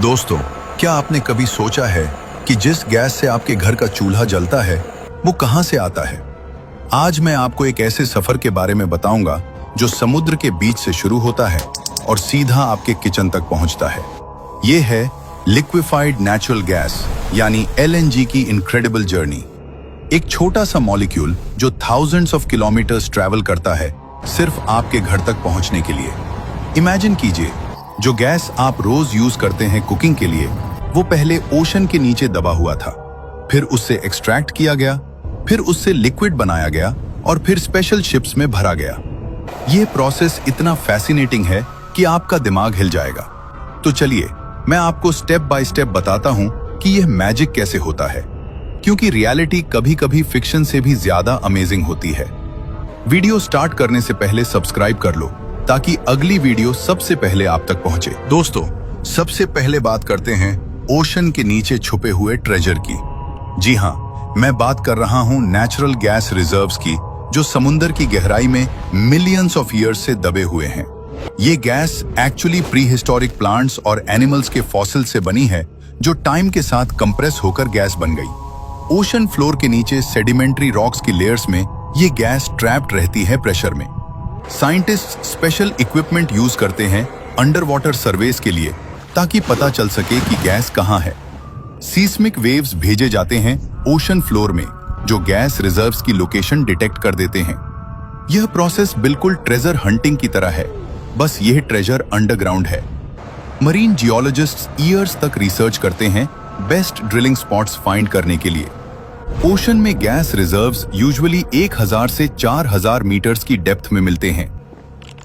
दोस्तों, क्या आपने कभी सोचा है कि जिस गैस से आपके घर का चूल्हा जलता है वो कहां से आता है? आज मैं आपको एक ऐसे सफर के बारे में बताऊंगा जो समुद्र के बीच से शुरू होता है और सीधा आपके किचन तक पहुंचता है। ये है लिक्विफाइड नेचुरल गैस यानी LNG की इनक्रेडिबल जर्नी। एक छोटा सा मॉलिक्यूल जो थाउजेंड्स ऑफ किलोमीटर्स ट्रैवल करता है सिर्फ आपके घर तक पहुंचने के लिए। इमेजिन कीजिए, जो गैस आप रोज यूज करते हैं कुकिंग के लिए, वो पहले ओशन के नीचे दबा हुआ था, फिर उससे एक्सट्रैक्ट किया गया, फिर उससे लिक्विड बनाया गया और फिर स्पेशल शिप्स में भरा गया। ये प्रोसेस इतना फैसिनेटिंग है कि आपका दिमाग हिल जाएगा। तो चलिए मैं आपको स्टेप बाय स्टेप बताता हूं कि यह मैजिक कैसे होता है, क्योंकि रियलिटी कभी-कभी फिक्शन से भी ज्यादा अमेजिंग होती है। वीडियो स्टार्ट करने से पहले सब्सक्राइब कर लो ताकि अगली वीडियो सबसे पहले आप तक पहुंचे। दोस्तों, सबसे पहले बात करते हैं ओशन के नीचे छुपे हुए ट्रेजर की। जी हां, मैं बात कर रहा हूं नेचुरल गैस रिजर्व्स की, जो समुद्र की गहराई में मिलियंस ऑफ ईयर्स से दबे हुए हैं। ये gas actually pre historic plants और एनिमल्स के फॉसिल से बनी है, जो टाइम के साथ कंप्रेस होकर गैस बन गई। ओशन फ्लोर के नीचे सेडिमेंट्री रॉक्स की लेयर्स में ये गैस ट्रैप्ड रहती है प्रेशर में। साइंटिस्ट स्पेशल इक्विपमेंट यूज करते हैं अंडर वाटर सर्वेस के लिए, ताकि पता चल सके कि गैस कहां है। सीस्मिक वेव्स भेजे जाते हैं ओशन फ्लोर में, जो गैस रिजर्व्स की लोकेशन डिटेक्ट कर देते हैं। यह प्रोसेस बिल्कुल ट्रेजर हंटिंग की तरह है, बस यह ट्रेजर अंडरग्राउंड है। मरीन जियोलॉजिस्ट्स ईयर्स तक रिसर्च करते हैं बेस्ट ड्रिलिंग स्पॉट्स फाइंड करने के लिए। ओशन में गैस रिजर्व्स यूजुअली 1000 से 4000 मीटर्स की डेप्थ में मिलते हैं।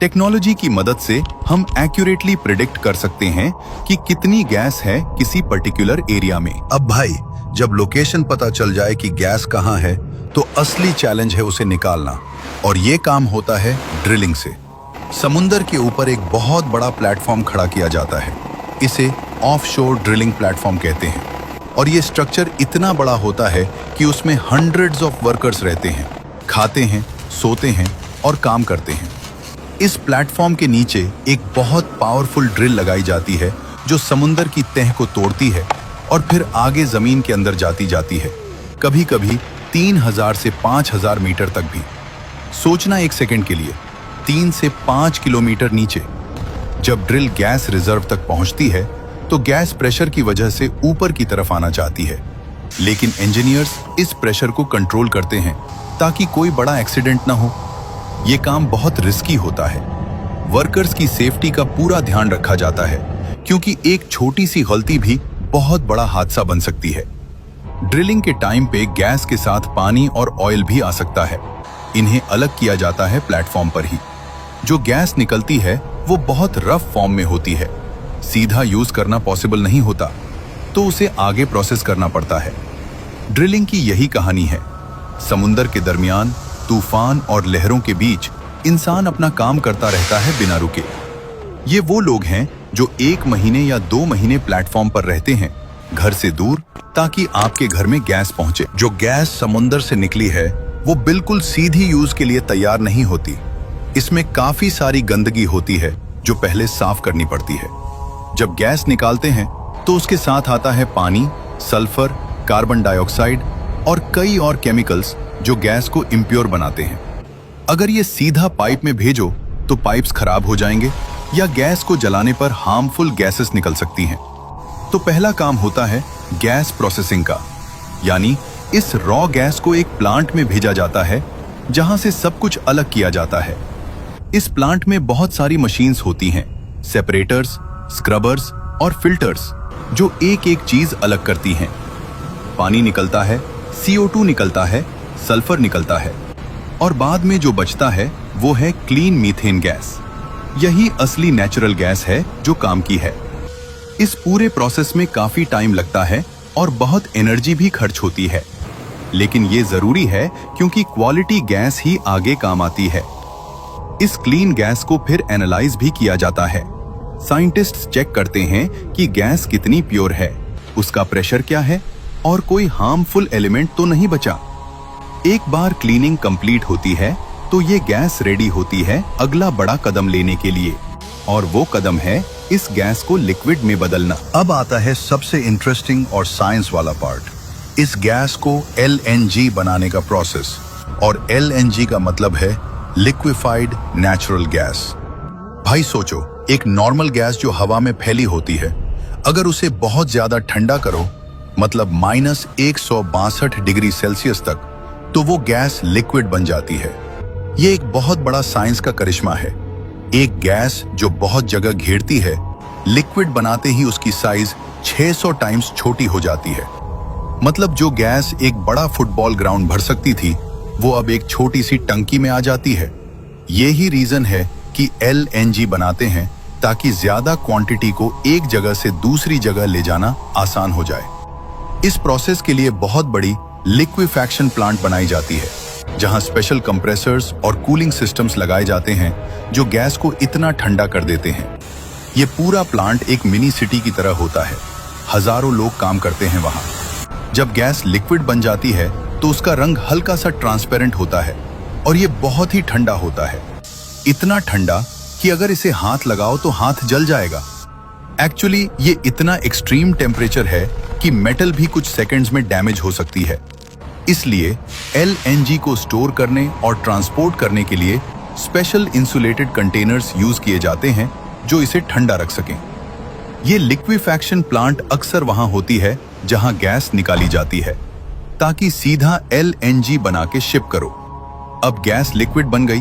टेक्नोलॉजी की मदद से हम एक्यूरेटली प्रिडिक्ट कर सकते हैं कि कितनी गैस है किसी पर्टिकुलर एरिया में। अब भाई, जब लोकेशन पता चल जाए कि गैस कहां है, तो असली चैलेंज है उसे निकालना, और ये काम होता है ड्रिलिंग से। समुद्र के ऊपर एक बहुत बड़ा प्लेटफॉर्म खड़ा किया जाता है। इसे ऑफशोर ड्रिलिंग प्लेटफॉर्म कहते हैं, और ये स्ट्रक्चर इतना बड़ा होता है कि उसमें हंड्रेड्स ऑफ वर्कर्स रहते हैं, खाते हैं, सोते हैं और काम करते हैं। इस प्लेटफॉर्म के नीचे एक बहुत पावरफुल ड्रिल लगाई जाती है, जो समुद्र की तह को तोड़ती है और फिर आगे जमीन के अंदर जाती है, कभी कभी 3000 से 5000 मीटर तक भी। सोचना एक सेकंड के लिए, 3 से 5 किलोमीटर नीचे। जब ड्रिल गैस रिजर्व तक पहुंचती है तो गैस प्रेशर की वजह से ऊपर की तरफ आना चाहती है, लेकिन इंजीनियर्स इस प्रेशर को कंट्रोल करते हैं ताकि कोई बड़ा एक्सीडेंट ना हो। यह काम बहुत रिस्की होता है। वर्कर्स की सेफ्टी का पूरा ध्यान रखा जाता है, क्योंकि एक छोटी सी गलती भी बहुत बड़ा हादसा बन सकती है। ड्रिलिंग के टाइम पे गैस के साथ पानी और ऑयल भी आ सकता है। इन्हें अलग किया जाता है प्लेटफॉर्म पर ही। जो गैस निकलती है वो बहुत रफ फॉर्म में होती है, सीधा यूज करना पॉसिबल नहीं होता, तो उसे आगे प्रोसेस करना पड़ता है। ड्रिलिंग की यही कहानी है। समुद्र के दरमियान तूफान और लहरों के बीच इंसान अपना काम करता रहता है बिना रुके। ये वो लोग हैं जो 1 महीने या 2 महीने प्लेटफॉर्म पर रहते हैं, घर से दूर, ताकि आपके घर में गैस पहुंचे। जो गैस समुद्र से निकली है वो बिल्कुल सीधी यूज के लिए तैयार नहीं होती। इसमें काफी सारी गंदगी होती है जो पहले साफ करनी पड़ती है। जब गैस निकालते हैं तो उसके साथ आता है पानी, सल्फर, कार्बन डाइऑक्साइड और कई और केमिकल्स जो गैस को इम्प्योर बनाते हैं। अगर ये सीधा पाइप में भेजो तो पाइप्स खराब हो जाएंगे या गैस को जलाने पर हार्मफुल गैसेस निकल सकती हैं। तो पहला काम होता है गैस प्रोसेसिंग का, यानी इस रॉ गैस को एक प्लांट में भेजा जाता है जहां से सब कुछ अलग किया जाता है। इस प्लांट में बहुत सारी मशीन्स होती हैं, सेपरेटर्स, स्क्रबर्स और फिल्टर्स, जो एक एक चीज अलग करती हैं। पानी निकलता है, CO2 निकलता है, सल्फर निकलता है, और बाद में जो बचता है वो है क्लीन मीथेन गैस। यही असली नेचुरल गैस है जो काम की है। इस पूरे प्रोसेस में काफी टाइम लगता है और बहुत एनर्जी भी खर्च होती है, लेकिन ये जरूरी है क्योंकि क्वालिटी गैस ही आगे काम आती है। इस क्लीन गैस को फिर एनालाइज भी किया जाता है। साइंटिस्ट्स चेक करते हैं कि गैस कितनी प्योर है, उसका प्रेशर क्या है और कोई हार्मफुल एलिमेंट तो नहीं बचा। एक बार क्लीनिंग कंप्लीट होती है तो ये गैस रेडी होती है अगला बड़ा कदम लेने के लिए, और वो कदम है इस गैस को लिक्विड में बदलना। अब आता है सबसे इंटरेस्टिंग और साइंस वाला पार्ट, इस गैस को LNG बनाने का प्रोसेस। और LNG का मतलब है लिक्विफाइड नेचुरल गैस। भाई सोचो, एक नॉर्मल गैस जो हवा में फैली होती है, अगर उसे बहुत ज्यादा ठंडा करो, मतलब -162 डिग्री सेल्सियस तक, तो वो गैस लिक्विड बन जाती है। ये एक बहुत बड़ा साइंस का करिश्मा है। एक गैस जो बहुत जगह घेरती है, लिक्विड बनाते ही उसकी साइज 600 टाइम्स छोटी हो जाती है। मतलब जो गैस एक बड़ा फुटबॉल ग्राउंड भर सकती थी, वो अब एक छोटी सी टंकी में आ जाती है। यही रीजन है कि LNG बनाते हैं, ताकि ज्यादा क्वांटिटी को एक जगह से दूसरी जगह ले जाना आसान हो जाए। इस प्रोसेस के लिए बहुत बड़ी लिक्विफैक्शन प्लांट बनाई जाती है, जहां स्पेशल कंप्रेसर्स और कूलिंग सिस्टम्स लगाए जाते हैं जो गैस को इतना ठंडा कर देते हैं। ये पूरा प्लांट एक मिनी सिटी की तरह होता है। हजारों लोग काम करते हैं वहां। जब गैस लिक्विड बन जाती है तो उसका रंग हल्का सा ट्रांसपेरेंट होता है और ये बहुत ही ठंडा होता है। इतना ठंडा कि अगर इसे हाथ लगाओ तो हाथ जल जाएगा। एक्चुअली ये इतना एक्सट्रीम टेम्परेचर है कि मेटल भी कुछ सेकंड्स में डैमेज हो सकती है। इसलिए LNG को स्टोर करने और ट्रांसपोर्ट करने के लिए स्पेशल इंसुलेटेड कंटेनर्स यूज किए जाते हैं जो इसे ठंडा रख सकें। ये लिक्विफैक्शन प्लांट अक्सर वहां होती है जहां गैस निकाली जाती है, ताकि सीधा LNG बना के शिप करो। अब गैस लिक्विड बन गई।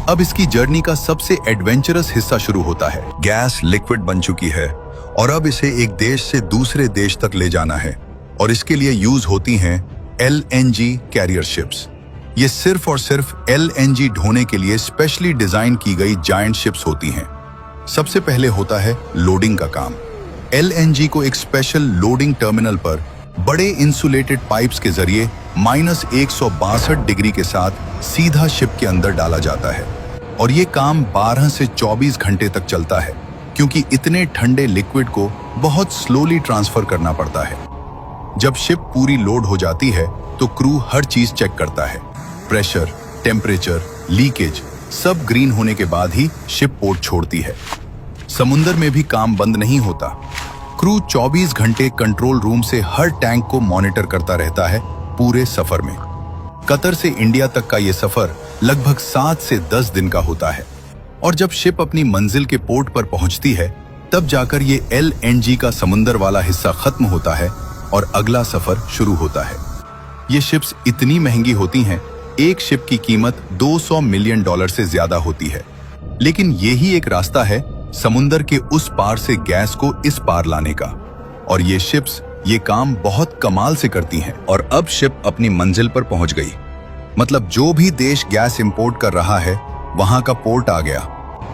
अब इसकी जर्नी का सबसे एडवेंचरस हिस्सा शुरू होता है। गैस लिक्विड बन चुकी है और अब इसे एक देश से दूसरे देश तक ले जाना है, और इसके लिए यूज होती हैं LNG कैरियर शिप्स। ये सिर्फ और सिर्फ LNG ढोने के लिए स्पेशली डिजाइन की गई जायंट शिप्स होती हैं। सबसे पहले होता है लोडिंग का काम। LNG को एक स्पेशल लोडिंग टर्मिनल पर बड़े इंसुलेटेड पाइप्स के जरिए -162 डिग्री के साथ सीधा शिप के अंदर डाला जाता है, और ये काम 12 से 24 घंटे तक चलता है, क्योंकि इतने ठंडे लिक्विड को बहुत स्लोली ट्रांसफर करना पड़ता है। जब शिप पूरी लोड हो जाती है तो क्रू हर चीज चेक करता है। प्रेशर, टेम्परेचर, लीकेज सब ग्रीन होने के बाद ही शिप पोर्ट छोड़ती है। समुंदर में भी काम बंद नहीं होता। क्रू 24 घंटे कंट्रोल रूम से हर टैंक को मॉनिटर करता रहता है पूरे सफर में। कतर से इंडिया तक का ये सफर लगभग 7 से 10 दिन का होता है, और जब शिप अपनी मंजिल के पोर्ट पर पहुंचती है, तब जाकर ये LNG का समुंदर वाला हिस्सा खत्म होता है और अगला सफर शुरू होता है। ये शिप्स इतनी महंगी होती हैं, एक शिप की कीमत $200 मिलियन से ज्यादा होती है। लेकिन यही एक रास्ता है समुंदर के उस पार से गैस को इस पार लाने का, और ये शिप्स ये काम बहुत कमाल से करती हैं। और अब शिप अपनी मंजिल पर पहुंच गई। मतलब जो भी देश गैस इंपोर्ट कर रहा है, वहां का पोर्ट आ गया,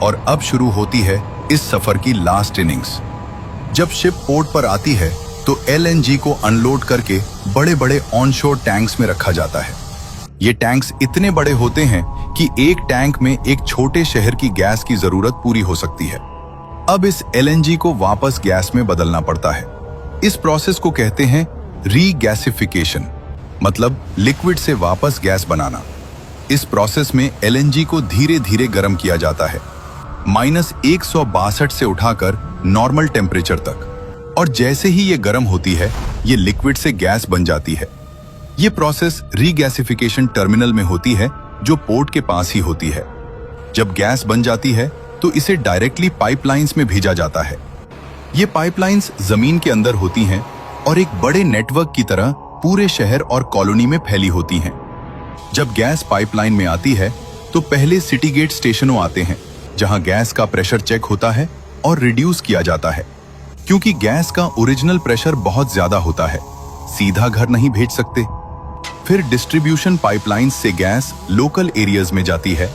और अब शुरू होती है इस सफर की लास्ट इनिंग्स। जब शिप पोर्ट पर आती है तो LNG को अनलोड करके बड़े बड़े ऑनशोर टैंक्स में रखा जाता है। ये टैंक्स इतने बड़े होते हैं कि एक टैंक में एक छोटे शहर की गैस की जरूरत पूरी हो सकती है। अब इस LNG को वापस गैस में बदलना पड़ता है। इस प्रोसेस को कहते हैं रीगैसिफिकेशन, मतलब लिक्विड से वापस गैस बनाना। इस प्रोसेस में LNG को धीरे धीरे गर्म किया जाता है, -162 से उठाकर नॉर्मल टेम्परेचर तक, और जैसे ही ये गर्म होती है, ये लिक्विड से गैस बन जाती है। ये प्रोसेस रीगैसिफिकेशन टर्मिनल में होती है, जो पोर्ट के पास ही होती है। जब गैस बन जाती है तो इसे डायरेक्टली पाइपलाइंस में भेजा जाता है। ये पाइपलाइंस जमीन के अंदर होती हैं और एक बड़े नेटवर्क की तरह पूरे शहर और कॉलोनी में फैली होती हैं। जब गैस पाइपलाइन में आती है तो पहले सिटी गेट स्टेशनों आते हैं, जहां गैस का प्रेशर चेक होता है और रिड्यूस किया जाता है, क्योंकि गैस का ओरिजिनल प्रेशर बहुत ज्यादा होता है, सीधा घर नहीं भेज सकते। फिर डिस्ट्रीब्यूशन पाइपलाइंस से गैस लोकल एरियाज में जाती है,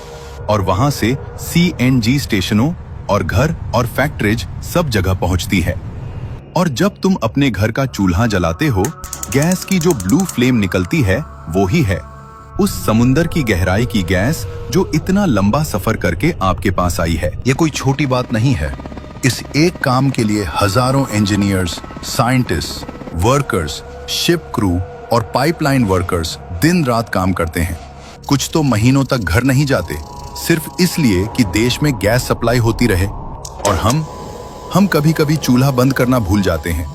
और वहां से CNG स्टेशनों और घर और फैक्ट्रीज सब जगह पहुंचती है। और जब तुम अपने घर का चूल्हा जलाते हो, गैस की जो ब्लू फ्लेम निकलती है, वो ही है उस समुंदर की गहराई की गैस जो इतना लंबा सफर करके आपके पास आई है। ये कोई छोटी बात नहीं है। इस एक काम के लिए हजारों engineers, scientist, workers, ship crew और पाइपलाइन वर्कर्स दिन रात काम करते हैं। कुछ तो महीनों तक घर नहीं जाते, सिर्फ इसलिए कि देश में गैस सप्लाई होती रहे। और हम कभी कभी चूल्हा बंद करना भूल जाते हैं,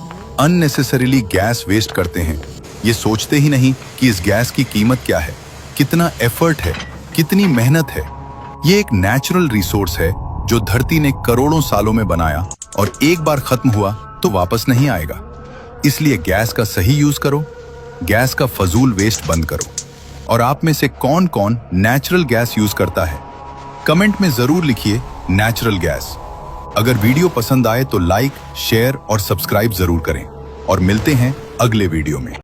अननेसेसरीली गैस वेस्ट करते हैं। ये सोचते ही नहीं कि इस गैस की कीमत क्या है, कितना एफर्ट है, कितनी मेहनत है। ये एक नेचुरल रिसोर्स है जो धरती ने करोड़ों सालों में बनाया और एक बार खत्म हुआ तो वापस नहीं आएगा। इसलिए गैस का सही यूज करो, गैस का फजूल वेस्ट बंद करो। और आप में से कौन कौन नेचुरल गैस यूज करता है, कमेंट में जरूर लिखिए नेचुरल गैस। अगर वीडियो पसंद आए तो लाइक, शेयर और सब्सक्राइब जरूर करें और मिलते हैं अगले वीडियो में।